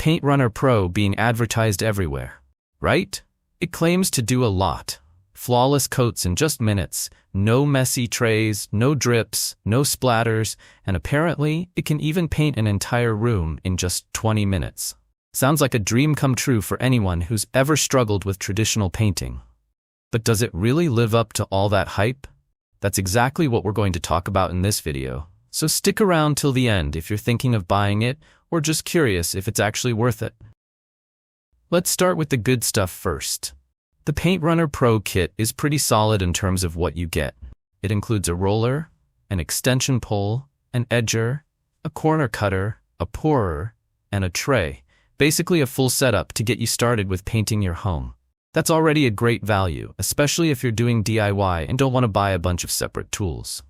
Paint Runner Pro being advertised everywhere, right? It claims to do a lot. Flawless coats in just minutes, no messy trays, no drips, no splatters, and apparently it can even paint an entire room in just 20 minutes. Sounds like a dream come true for anyone who's ever struggled with traditional painting. But does it really live up to all that hype? That's exactly what we're going to talk about in this video. So stick around till the end if you're thinking of buying it or just curious if it's actually worth it. Let's start with the good stuff first. The Paint Runner Pro kit is pretty solid in terms of what you get. It includes a roller, an extension pole, an edger, a corner cutter, a pourer, and a tray. Basically a full setup to get you started with painting your home. That's already a great value, especially if you're doing DIY and don't want to buy a bunch of separate tools.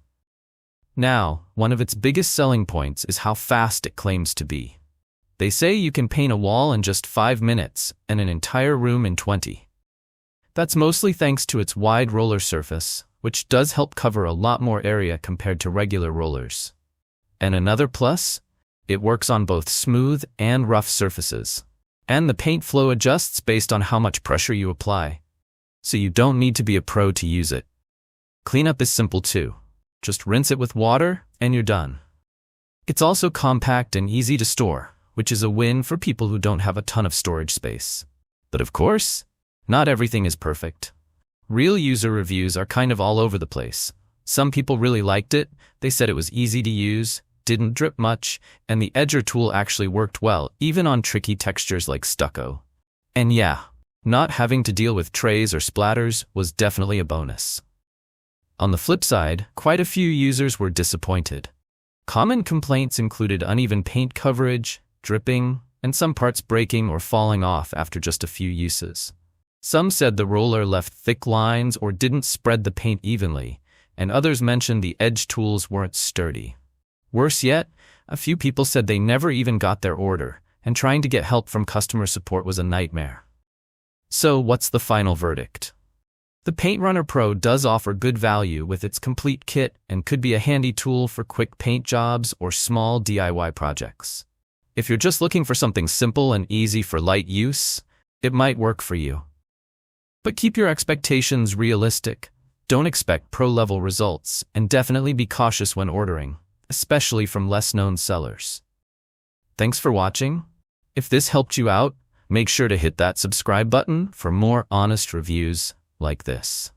Now, one of its biggest selling points is how fast it claims to be. They say you can paint a wall in just 5 minutes and an entire room in 20. That's mostly thanks to its wide roller surface, which does help cover a lot more area compared to regular rollers. And another plus? It works on both smooth and rough surfaces. And the paint flow adjusts based on how much pressure you apply. So you don't need to be a pro to use it. Cleanup is simple too. Just rinse it with water and you're done. It's also compact and easy to store, which is a win for people who don't have a ton of storage space. But of course, not everything is perfect. Real user reviews are kind of all over the place. Some people really liked it. They said it was easy to use, didn't drip much, and the edger tool actually worked well, even on tricky textures like stucco. And yeah, not having to deal with trays or splatters was definitely a bonus. On the flip side, quite a few users were disappointed. Common complaints included uneven paint coverage, dripping, and some parts breaking or falling off after just a few uses. Some said the roller left thick lines or didn't spread the paint evenly, and others mentioned the edge tools weren't sturdy. Worse yet, a few people said they never even got their order, and trying to get help from customer support was a nightmare. So what's the final verdict? The Paint Runner Pro does offer good value with its complete kit and could be a handy tool for quick paint jobs or small DIY projects. If you're just looking for something simple and easy for light use, it might work for you. But keep your expectations realistic. Don't expect pro-level results, and definitely be cautious when ordering, especially from less-known sellers. Thanks for watching. If this helped you out, make sure to hit that subscribe button for more honest reviews like this.